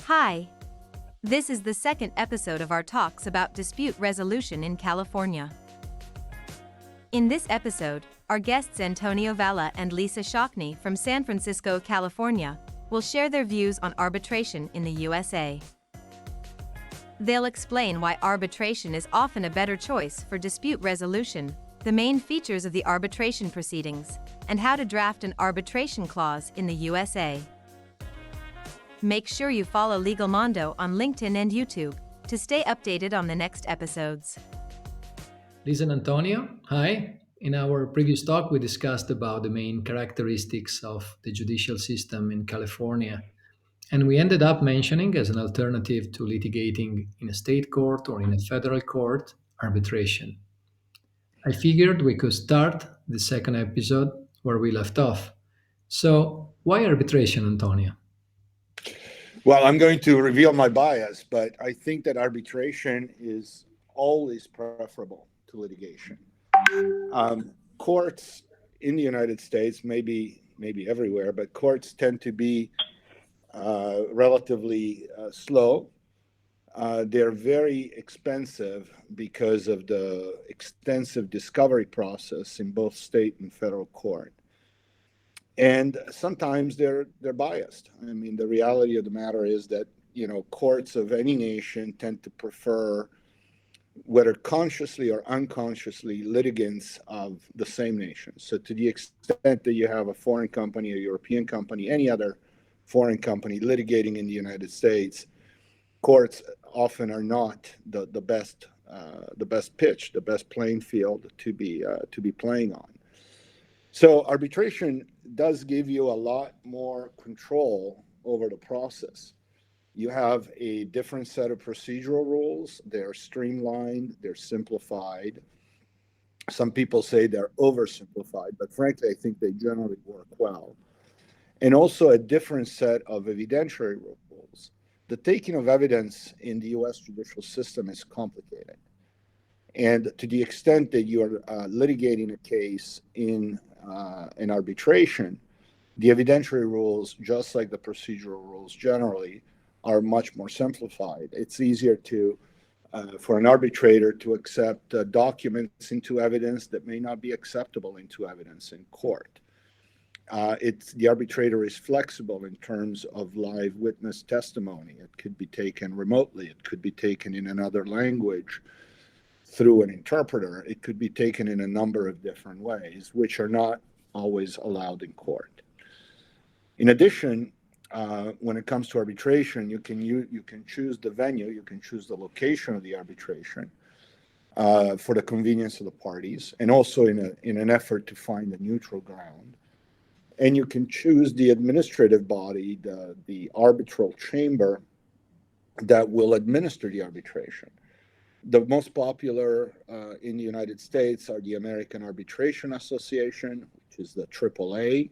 Hi. This is the second episode of our talks about dispute resolution in California. In this episode, our guests Antonio Vela and Lisa Shachne from San Francisco, California, will share their views on arbitration in the USA. They'll explain why arbitration is often a better choice for dispute resolution, the main features of the arbitration proceedings, and how to draft an arbitration clause in the USA. Make sure you follow Legalmondo on LinkedIn and YouTube to stay updated on the next episodes. Lisa and Antonio, hi. In our previous talk, we discussed about the main characteristics of the judicial system in California, and we ended up mentioning as an alternative to litigating in a state court or in a federal court, arbitration. I figured we could start the second episode where we left off. So, why arbitration, Antonio? Well, I'm going to reveal my bias, but I think that arbitration is always preferable to litigation. Courts in the United States, maybe everywhere, but courts tend to be relatively slow. They're very expensive because of the extensive discovery process in both state and federal court. And sometimes they're biased. I mean, the reality of the matter is that, courts of any nation tend to prefer, whether consciously or unconsciously, litigants of the same nation. So to the extent that you have a foreign company, a European company, any other foreign company litigating in the United States, courts often are not the best pitch, the best playing field to be playing on. So arbitration does give you a lot more control over the process. You have a different set of procedural rules. They're streamlined, they're simplified. Some people say they're oversimplified, but frankly, I think they generally work well. And also a different set of evidentiary rules. The taking of evidence in the US judicial system is complicated. And to the extent that you are litigating a case in an arbitration, the evidentiary rules, just like the procedural rules generally, are much more simplified. It's easier for an arbitrator to accept documents into evidence that may not be acceptable into evidence in court. The arbitrator is flexible in terms of live witness testimony. It could be taken remotely. It could be taken in another language through an interpreter. It could be taken in a number of different ways, which are not always allowed in court. In addition, when it comes to arbitration, you can choose the venue, you can choose the location of the arbitration for the convenience of the parties, and also in an effort to find a neutral ground. And you can choose the administrative body, the arbitral chamber that will administer the arbitration. The most popular in the United States are the American Arbitration Association, which is the AAA,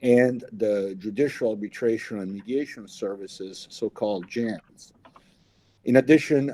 and the Judicial Arbitration and Mediation Services, so-called JAMS. In addition,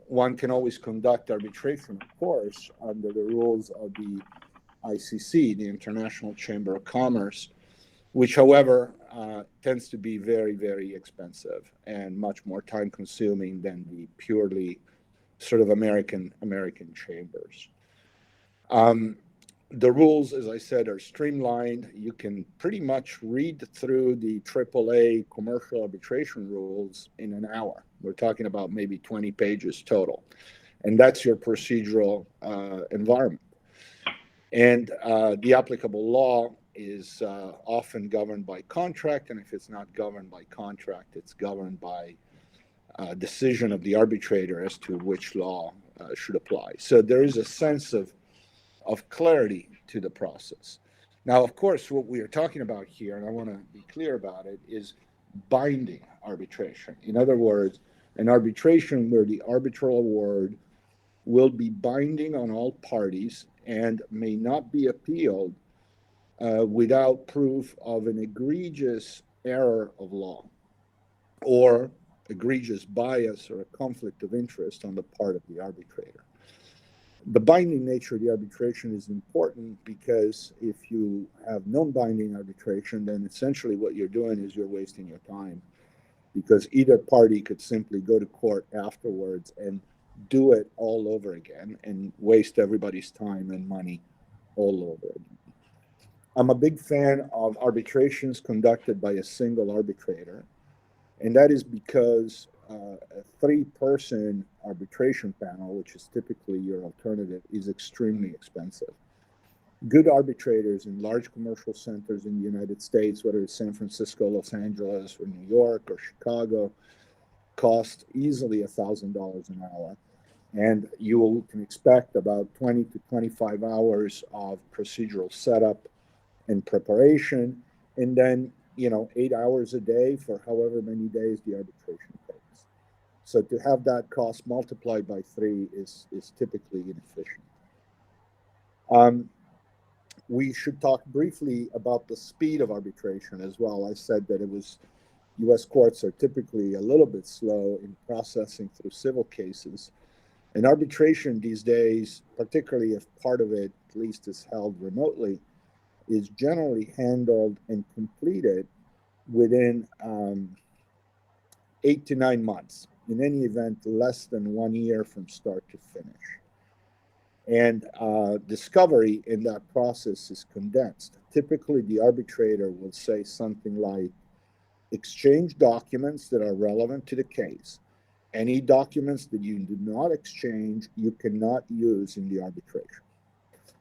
one can always conduct arbitration, of course, under the rules of the ICC, the International Chamber of Commerce, which, however, tends to be very, very expensive and much more time-consuming than the purely sort of American chambers. The rules, as I said, are streamlined. You can pretty much read through the AAA commercial arbitration rules in an hour. We're talking about maybe 20 pages total. And that's your procedural environment. And the applicable law is often governed by contract. And if it's not governed by contract, it's governed by decision of the arbitrator as to which law should apply. So there is a sense of clarity to the process. Now, of course, what we are talking about here, and I want to be clear about it, is binding arbitration. In other words, an arbitration where the arbitral award will be binding on all parties and may not be appealed without proof of an egregious error of law or egregious bias or a conflict of interest on the part of the arbitrator. The binding nature of the arbitration is important because if you have non-binding arbitration, then essentially what you're doing is you're wasting your time because either party could simply go to court afterwards and do it all over again and waste everybody's time and money all over again. I'm a big fan of arbitrations conducted by a single arbitrator, and that is because a three-person arbitration panel, which is typically your alternative, is extremely expensive. Good arbitrators in large commercial centers in the United States, whether it's San Francisco, Los Angeles, or New York, or Chicago, cost easily $1,000 an hour. And you can expect about 20 to 25 hours of procedural setup and preparation, and then 8 hours a day for however many days the arbitration takes. So to have that cost multiplied by 3 is typically inefficient. We should talk briefly about the speed of arbitration as well. I said that U.S. courts are typically a little bit slow in processing through civil cases. And arbitration these days, particularly if part of it at least is held remotely, is generally handled and completed within 8 to 9 months. In any event, less than 1 year from start to finish. And discovery in that process is condensed. Typically, the arbitrator will say something like, exchange documents that are relevant to the case. Any documents that you do not exchange, you cannot use in the arbitration.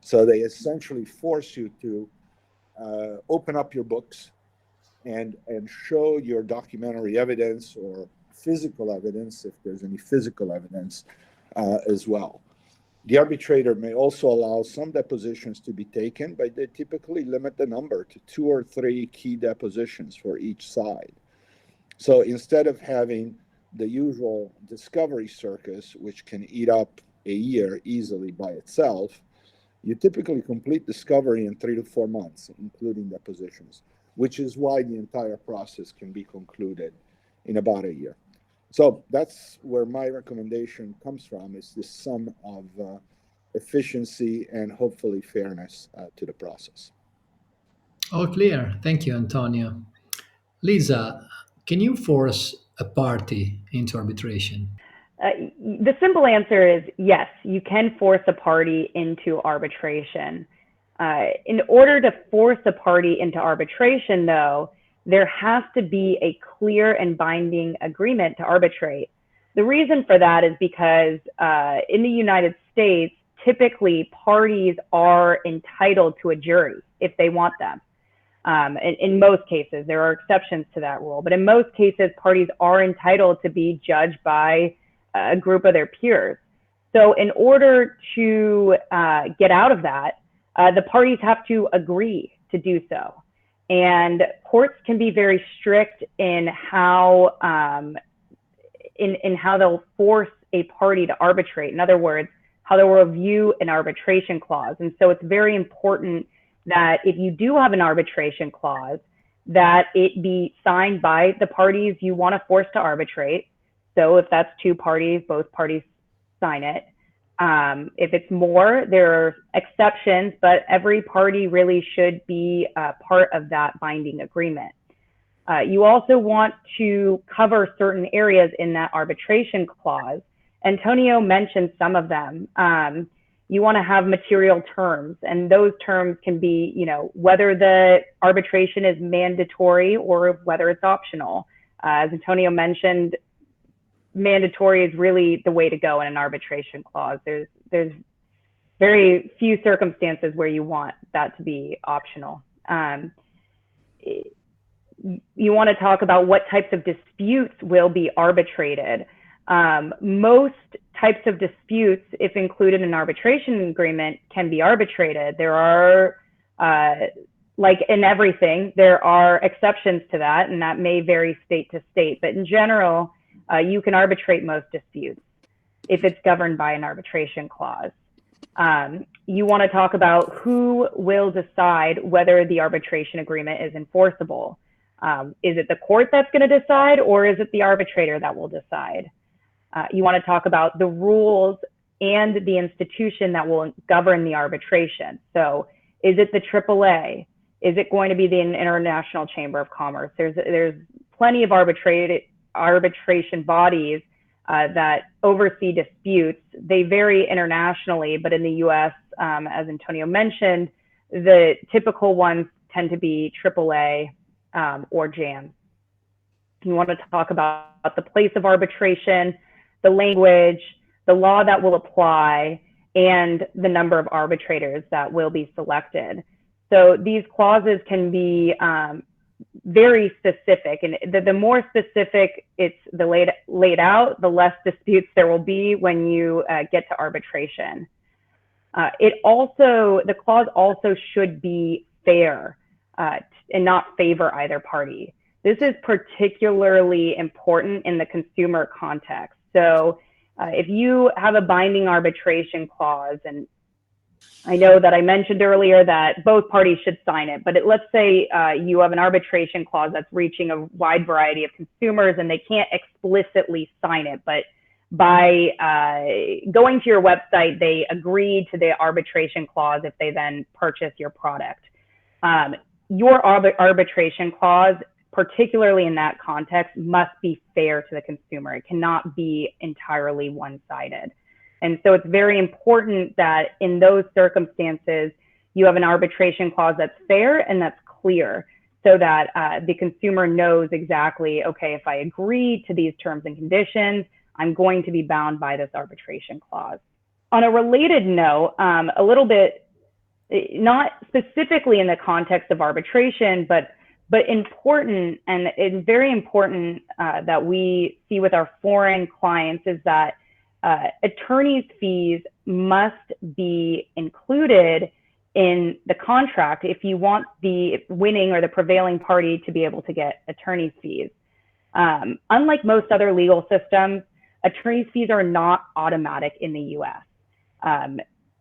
So they essentially force you to open up your books and show your documentary evidence or physical evidence, if there's any physical evidence as well. The arbitrator may also allow some depositions to be taken, but they typically limit the number to 2 or 3 key depositions for each side. So instead of having the usual discovery circus, which can eat up a year easily by itself, you typically complete discovery in 3 to 4 months, including depositions, which is why the entire process can be concluded in about a year. So that's where my recommendation comes from, is this sum of efficiency and hopefully fairness to the process. All clear. Thank you, Antonio. Lisa, can you force a party into arbitration? The simple answer is yes, you can force a party into arbitration. In order to force a party into arbitration, though, there has to be a clear and binding agreement to arbitrate. The reason for that is because in the United States, typically parties are entitled to a jury if they want them. In most cases, there are exceptions to that rule, but in most cases, parties are entitled to be judged by a group of their peers. So in order to get out of that, the parties have to agree to do so. And courts can be very strict in how they'll force a party to arbitrate. In other words, how they'll review an arbitration clause. And so it's very important that if you do have an arbitration clause, that it be signed by the parties you want to force to arbitrate. So if that's 2 parties, both parties sign it. If it's more, there are exceptions, but every party really should be part of that binding agreement. You also want to cover certain areas in that arbitration clause. Antonio mentioned some of them. You want to have material terms, and those terms can be, whether the arbitration is mandatory or whether it's optional. As Antonio mentioned, mandatory is really the way to go in an arbitration clause. There's very few circumstances where you want that to be optional. You want to talk about what types of disputes will be arbitrated. Most types of disputes, if included in an arbitration agreement, can be arbitrated. There are, like in everything, there are exceptions to that, and that may vary state to state. But in general, you can arbitrate most disputes if it's governed by an arbitration clause. You want to talk about who will decide whether the arbitration agreement is enforceable. Is it the court that's going to decide, or is it the arbitrator that will decide? You want to talk about the rules and the institution that will govern the arbitration. So is it the AAA? Is it going to be the International Chamber of Commerce? There's plenty of arbitration bodies that oversee disputes, they vary internationally, but in the US, as Antonio mentioned, the typical ones tend to be AAA or JAM. You want to talk about the place of arbitration, the language, the law that will apply, and the number of arbitrators that will be selected. So these clauses can be very specific, and the more specific it's laid out, the less disputes there will be when you get to arbitration. The clause also should be fair and not favor either party. This is particularly important in the consumer context. So if you have a binding arbitration clause, and I know that I mentioned earlier that both parties should sign it, but let's say you have an arbitration clause that's reaching a wide variety of consumers and they can't explicitly sign it, but by going to your website, they agreed to the arbitration clause if they then purchase your product. Your arbitration clause, particularly in that context, must be fair to the consumer. It cannot be entirely one-sided. And so it's very important that in those circumstances, you have an arbitration clause that's fair and that's clear, so that the consumer knows exactly, okay, if I agree to these terms and conditions, I'm going to be bound by this arbitration clause. On a related note, a little bit, not specifically in the context of arbitration, but important, and it's very important that we see with our foreign clients, is that attorney's fees must be included in the contract if you want the winning or the prevailing party to be able to get attorney's fees. Unlike most other legal systems, attorney's fees are not automatic in the US.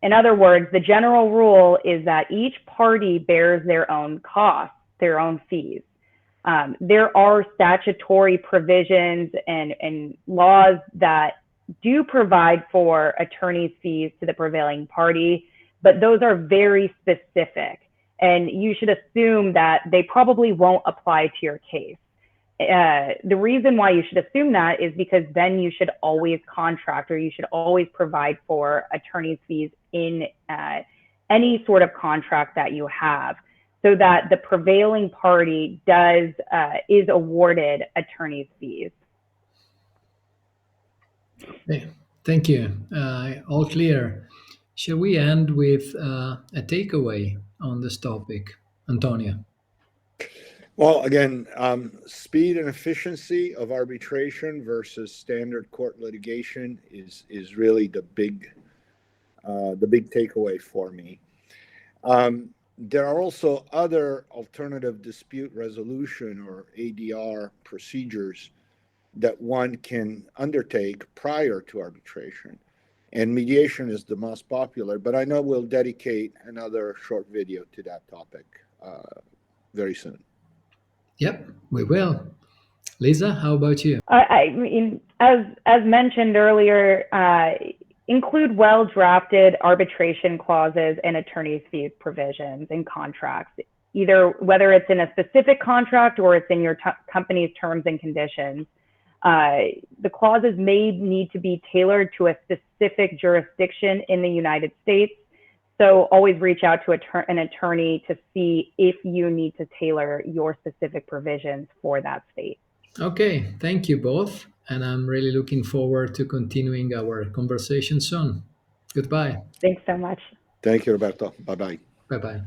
In other words, the general rule is that each party bears their own costs, their own fees. There are statutory provisions and laws that do provide for attorney's fees to the prevailing party, but those are very specific, and you should assume that they probably won't apply to your case. The reason why you should assume that is because then you should always contract, or you should always provide for attorney's fees in any sort of contract that you have, so that the prevailing party is awarded attorney's fees. Okay, thank you. All clear. Shall we end with a takeaway on this topic, Antonio? Well, again, speed and efficiency of arbitration versus standard court litigation is really the big takeaway for me. There are also other alternative dispute resolution, or ADR, procedures that one can undertake prior to arbitration. And mediation is the most popular, but I know we'll dedicate another short video to that topic very soon. Yep, we will. Lisa, how about you? I mean, as mentioned earlier, include well-drafted arbitration clauses and attorney's fees provisions in contracts, whether it's in a specific contract or it's in your company's terms and conditions. The clauses may need to be tailored to a specific jurisdiction in the United States. So always reach out to an attorney to see if you need to tailor your specific provisions for that state. Okay, thank you both. And I'm really looking forward to continuing our conversation soon. Goodbye. Thanks so much. Thank you, Roberto. Bye-bye. Bye-bye.